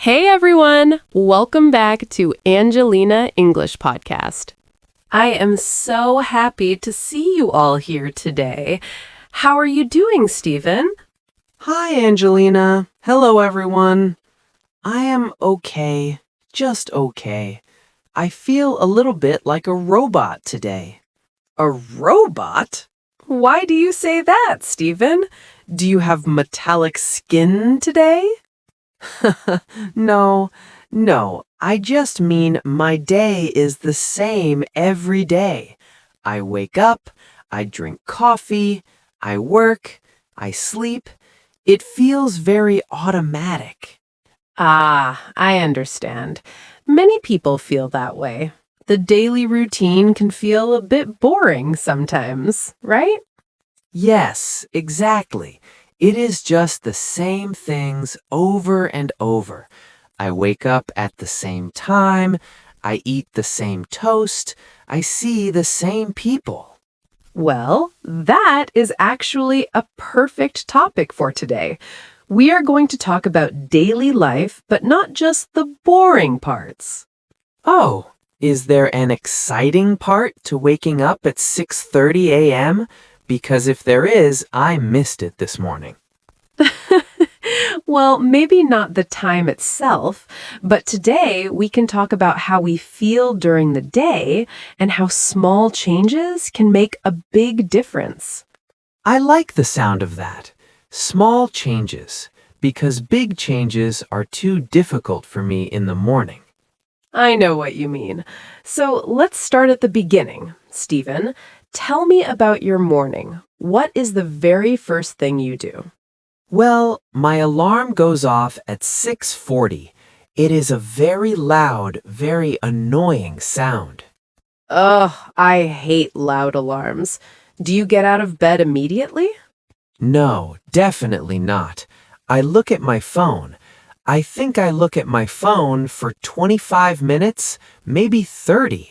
Hey everyone! Welcome back to Angelina English Podcast. I am so happy to see you all here today. How are you doing, Stephen? Hi, Angelina. Hello, everyone. I am okay, just okay. I feel a little bit like a robot today. A robot? Why do you say that, Stephen? Do you have metallic skin today? No, I just mean my day is the same every day. I wake up, I drink coffee, I work, I sleep. It feels very automatic. Ah, I understand. Many people feel that way. The daily routine can feel a bit boring sometimes, right? Yes, exactly. It is just the same things over and over. I wake up at the same time, I eat the same toast, I see the same people. Well, that is actually a perfect topic for today. We are going to talk about daily life, but not just the boring parts. Oh, is there an exciting part to waking up at 6:30 a.m.? Because if there is, I missed it this morning. Well, maybe not the time itself, but today we can talk about how we feel during the day and how small changes can make a big difference. I like the sound of that. Small changes, because big changes are too difficult for me in the morning. I know what you mean. So let's start at the beginning. Stephen, tell me about your morning. What is the very first thing you do? Well, my alarm goes off at 6:40. It is a very loud, very annoying sound. Ugh, I hate loud alarms. Do you get out of bed immediately? No, definitely not. I look at my phone. I think I look at my phone for 25 minutes, maybe 30.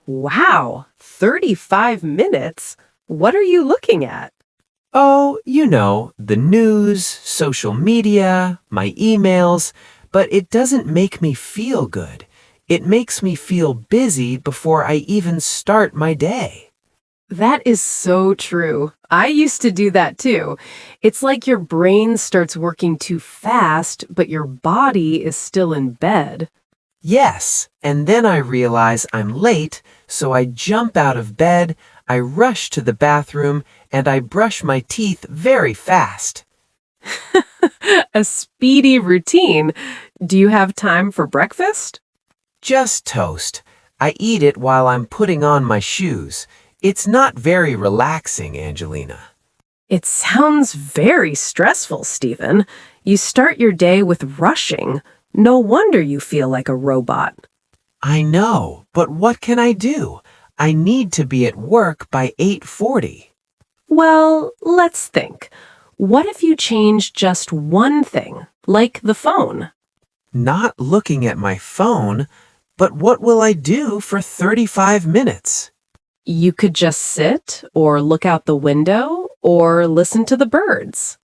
Wow, 35 minutes? What are you looking at? Oh, the news, social media, my emails, but it doesn't make me feel good. It makes me feel busy before I even start my day. That is so true. I used to do that too. It's like your brain starts working too fast, but your body is still in bed. Yes, and then I realize I'm late, so I jump out of bed, I rush to the bathroom, and I brush my teeth very fast. A speedy routine. Do you have time for breakfast? Just toast. I eat it while I'm putting on my shoes. It's not very relaxing, Angelina. It sounds very stressful, Stephen. You start your day with rushing. No wonder you feel like a robot. I know, but what can I do? I need to be at work by 8:40. Well, let's think. What if you change just one thing, like the phone? Not looking at my phone, but what will I do for 35 minutes? You could just sit or look out the window or listen to the birds.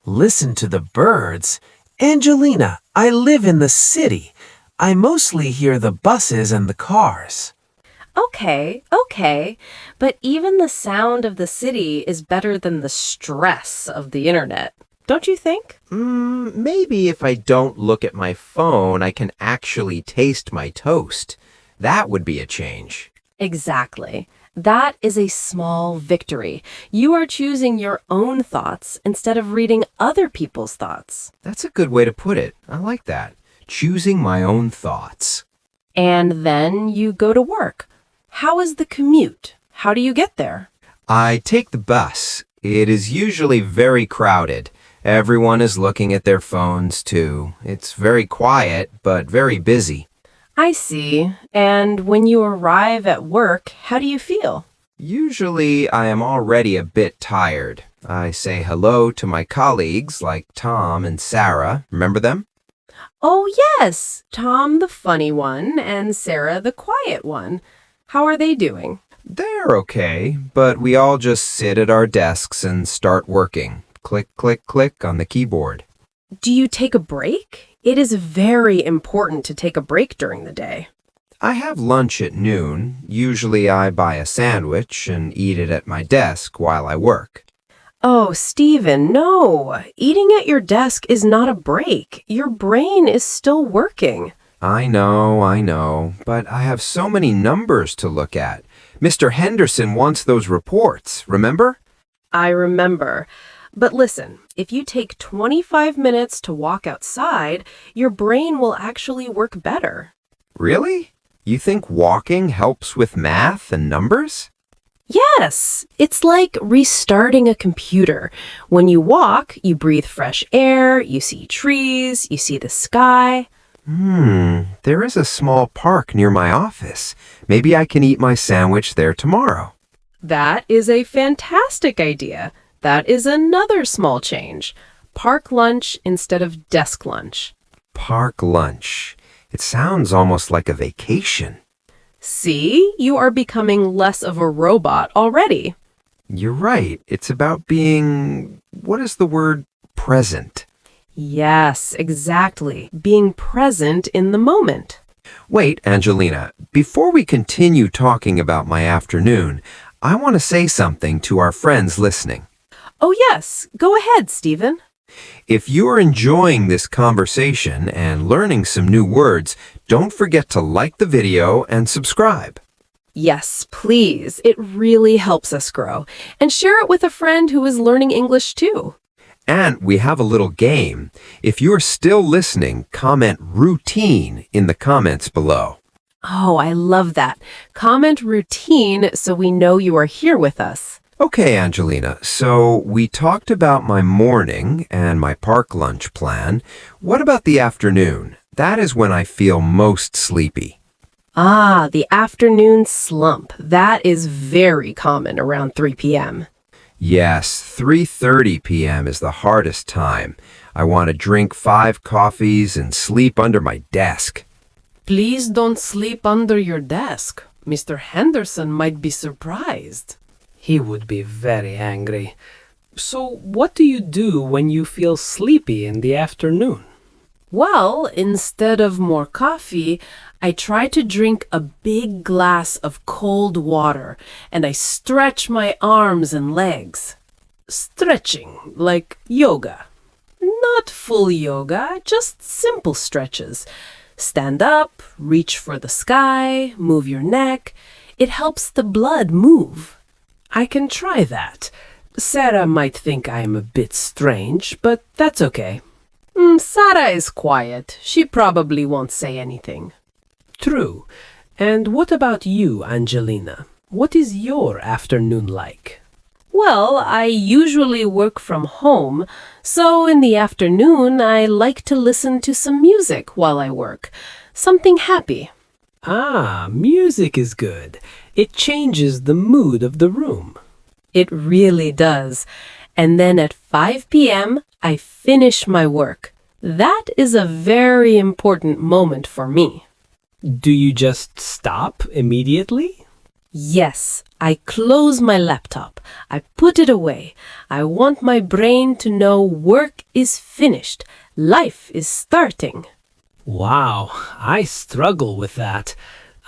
Listen to the birds? Angelina, I live in the city. I mostly hear the buses and the cars. Okay, but even the sound of the city is better than the stress of the internet, don't you think? Maybe if I don't look at my phone, I can actually taste my toast. That would be a change. Exactly. That is a small victory. You are choosing your own thoughts instead of reading other people's thoughts. That's a good way to put it. I like that. Choosing my own thoughts. And then you go to work. How is the commute? How do you get there? I take the bus. It is usually very crowded. Everyone is looking at their phones, too. It's very quiet, but very busy. I see. And when you arrive at work, how do you feel? Usually, I am already a bit tired. I say hello to my colleagues like Tom and Sarah. Remember them? Oh, yes. Tom, the funny one, and Sarah, the quiet one. How are they doing? They're okay, but we all just sit at our desks and start working. Click, click, click on the keyboard. Do you take a break? It is very important to take a break during the day. I have lunch at noon. Usually I buy a sandwich and eat it at my desk while I work. Oh, Stephen, no. Eating at your desk is not a break. Your brain is still working. I know, but I have so many numbers to look at. Mr. Henderson wants those reports, remember? I remember. But listen, if you take 25 minutes to walk outside, your brain will actually work better. Really? You think walking helps with math and numbers? Yes, it's like restarting a computer. When you walk, you breathe fresh air, you see trees, you see the sky. There is a small park near my office. Maybe I can eat my sandwich there tomorrow. That is a fantastic idea. That is another small change. Park lunch instead of desk lunch. Park lunch. It sounds almost like a vacation. See, you are becoming less of a robot already. You're right. It's about being, what is the word, present. Yes, exactly. Being present in the moment. Wait, Angelina, before we continue talking about my afternoon, I want to say something to our friends listening. Oh yes, go ahead, Stephen. If you are enjoying this conversation and learning some new words, don't forget to like the video and subscribe. Yes, please. It really helps us grow. And share it with a friend who is learning English too. And we have a little game. If you are still listening, comment routine in the comments below. Oh, I love that. Comment routine so we know you are here with us. Okay, Angelina, so we talked about my morning and my park lunch plan. What about the afternoon? That is when I feel most sleepy. Ah, the afternoon slump. That is very common around 3 p.m. Yes, 3:30 p.m. is the hardest time. I want to drink 5 coffees and sleep under my desk. Please don't sleep under your desk. Mr. Henderson might be surprised. He would be very angry. So what do you do when you feel sleepy in the afternoon? Well, instead of more coffee, I try to drink a big glass of cold water and I stretch my arms and legs. Stretching, like yoga. Not full yoga, just simple stretches. Stand up, reach for the sky, move your neck. It helps the blood move. I can try that. Sarah might think I am a bit strange, but that's okay. Sarah is quiet. She probably won't say anything. True. And what about you, Angelina? What is your afternoon like? Well, I usually work from home, so in the afternoon I like to listen to some music while I work. Something happy. Ah, music is good. It changes the mood of the room. It really does. And then at 5 p.m., I finish my work. That is a very important moment for me. Do you just stop immediately? Yes, I close my laptop. I put it away. I want my brain to know work is finished. Life is starting. Wow, I struggle with that.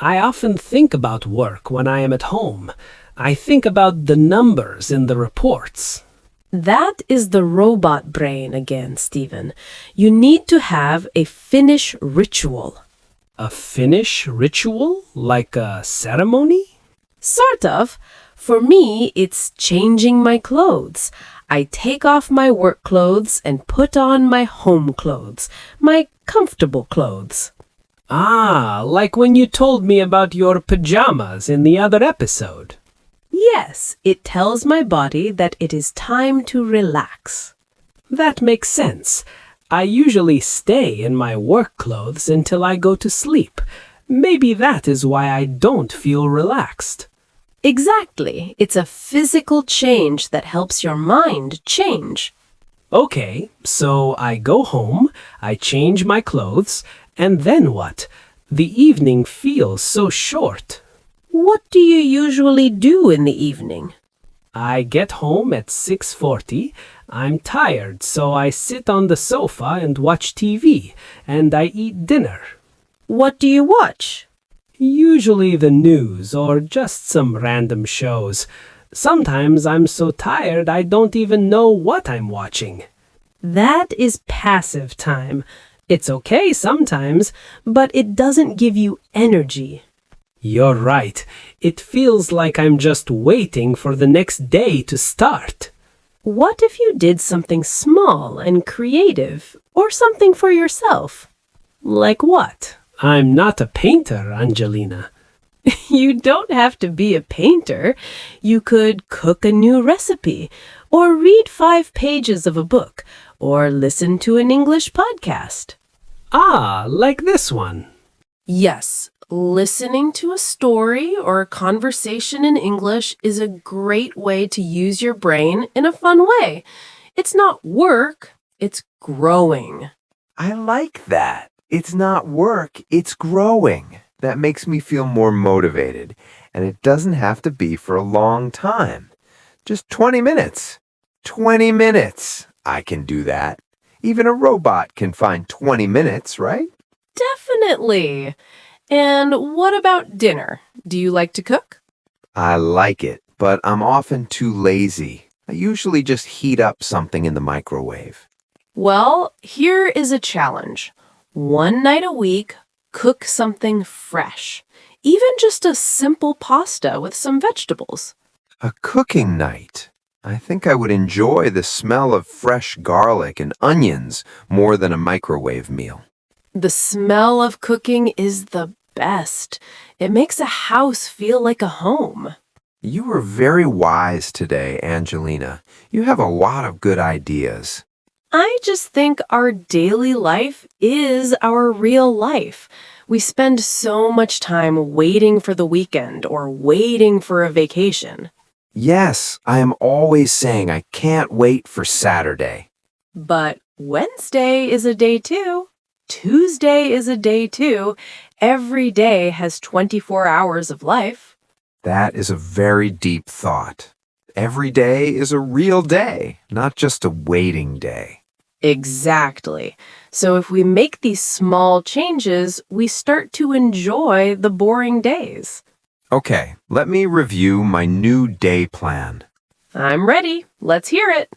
I often think about work when I am at home. I think about the numbers in the reports. That is the robot brain again, Stephen. You need to have a finish ritual. A finish ritual? Like a ceremony? Sort of. For me, it's changing my clothes. I take off my work clothes and put on my home clothes, my comfortable clothes. Ah, like when you told me about your pajamas in the other episode. Yes, it tells my body that it is time to relax. That makes sense. I usually stay in my work clothes until I go to sleep. Maybe that is why I don't feel relaxed. Exactly. It's a physical change that helps your mind change. Okay, so I go home, I change my clothes, and then what? The evening feels so short. What do you usually do in the evening? I get home at 6:40, I'm tired, so I sit on the sofa and watch TV, and I eat dinner. What do you watch? Usually the news or just some random shows. Sometimes I'm so tired I don't even know what I'm watching. That is passive time. It's okay sometimes, but it doesn't give you energy. You're right. It feels like I'm just waiting for the next day to start. What if you did something small and creative, or something for yourself? Like what? I'm not a painter, Angelina. You don't have to be a painter. You could cook a new recipe, or read 5 pages of a book, or listen to an English podcast. Ah, like this one. Yes, listening to a story or a conversation in English is a great way to use your brain in a fun way. It's not work, it's growing. I like that. It's not work, it's growing. That makes me feel more motivated, and it doesn't have to be for a long time. Just 20 minutes. 20 minutes. I can do that. Even a robot can find 20 minutes, right? Definitely. And what about dinner? Do you like to cook? I like it, but I'm often too lazy. I usually just heat up something in the microwave. Well, here is a challenge. 1 night a week, cook something fresh. Even just a simple pasta with some vegetables. A cooking night. I think I would enjoy the smell of fresh garlic and onions more than a microwave meal. The smell of cooking is the best. It makes a house feel like a home. You were very wise today, Angelina. You have a lot of good ideas. I just think our daily life is our real life. We spend so much time waiting for the weekend or waiting for a vacation. Yes, I am always saying I can't wait for Saturday. But Wednesday is a day too. Tuesday is a day too. Every day has 24 hours of life. That is a very deep thought. Every day is a real day, not just a waiting day. Exactly. So if we make these small changes, we start to enjoy the boring days. Okay, let me review my new day plan. I'm ready. Let's hear it.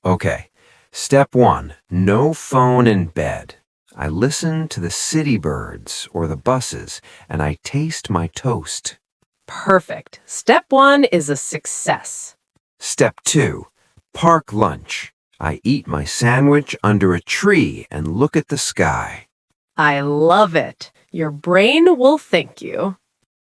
Okay, step 1, no phone in bed. I listen to the city birds or the buses, and I taste my toast. Perfect. Step 1 is a success. Step 2, park lunch. I eat my sandwich under a tree and look at the sky. I love it. Your brain will thank you.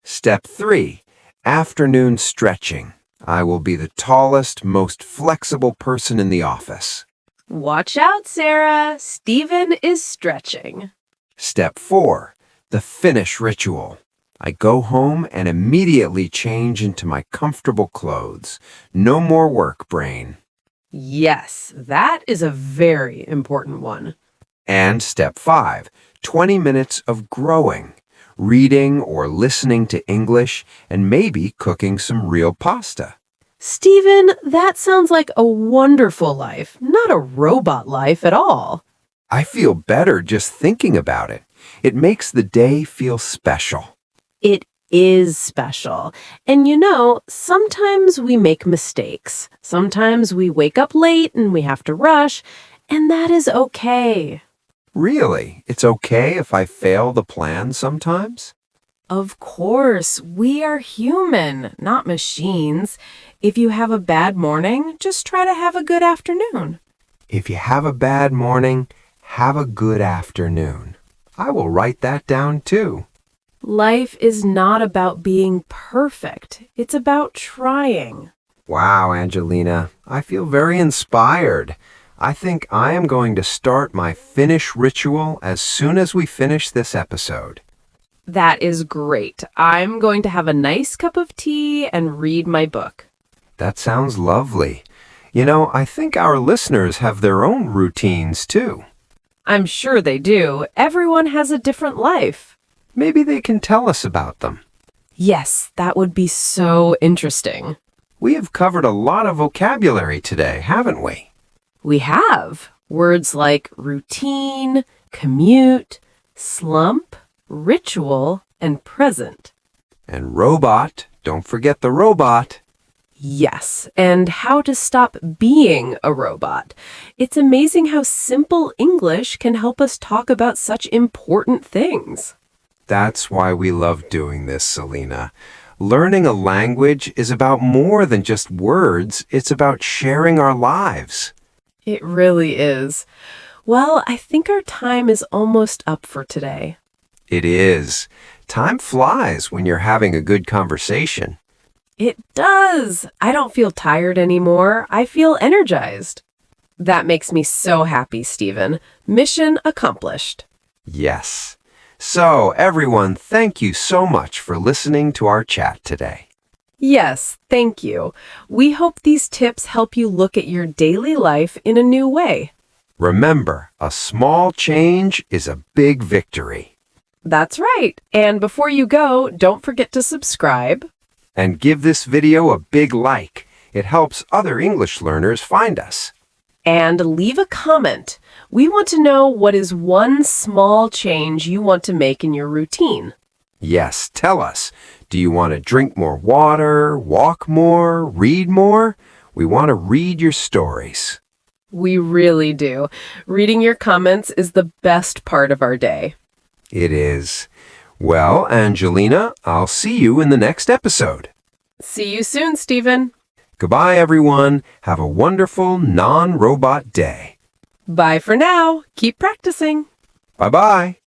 Step 3, afternoon stretching. I will be the tallest, most flexible person in the office. Watch out, Sarah. Stephen is stretching. Step 4, the finish ritual. I go home and immediately change into my comfortable clothes. No more work, brain. Yes, that is a very important one. And step 5, 20 minutes of growing, reading or listening to English, and maybe cooking some real pasta. Stephen, that sounds like a wonderful life, not a robot life at all. I feel better just thinking about it. It makes the day feel special. It is special. And you know, sometimes we make mistakes. Sometimes we wake up late and we have to rush, and that is okay. Really? It's okay if I fail the plan sometimes? Of course, we are human, not machines. If you have a bad morning, just try to have a good afternoon. If you have a bad morning, have a good afternoon. I will write that down too. Life is not about being perfect. It's about trying. Wow, Angelina, I feel very inspired. I think I am going to start my finish ritual as soon as we finish this episode. That is great. I'm going to have a nice cup of tea and read my book. That sounds lovely. You know, I think our listeners have their own routines too. I'm sure they do. Everyone has a different life. Maybe they can tell us about them. Yes, that would be so interesting. We have covered a lot of vocabulary today, haven't we? We have words like routine, commute, slump, ritual, and present. And robot, don't forget the robot. Yes, and how to stop being a robot. It's amazing how simple English can help us talk about such important things. That's why we love doing this, Selena. Learning a language is about more than just words. It's about sharing our lives. It really is. Well, I think our time is almost up for today. It is. Time flies when you're having a good conversation. It does. I don't feel tired anymore. I feel energized. That makes me so happy, Stephen. Mission accomplished. Yes. So, everyone, thank you so much for listening to our chat today. Yes, thank you. We hope these tips help you look at your daily life in a new way. Remember, a small change is a big victory. That's right. And before you go, don't forget to subscribe. And give this video a big like. It helps other English learners find us. And leave a comment. We want to know what is one small change you want to make in your routine. Yes, tell us. Do you want to drink more water, walk more, read more? We want to read your stories. We really do. Reading your comments is the best part of our day. It is. Well, Angelina, I'll see you in the next episode. See you soon, Stephen. Goodbye, everyone. Have a wonderful non-robot day. Bye for now. Keep practicing. Bye-bye.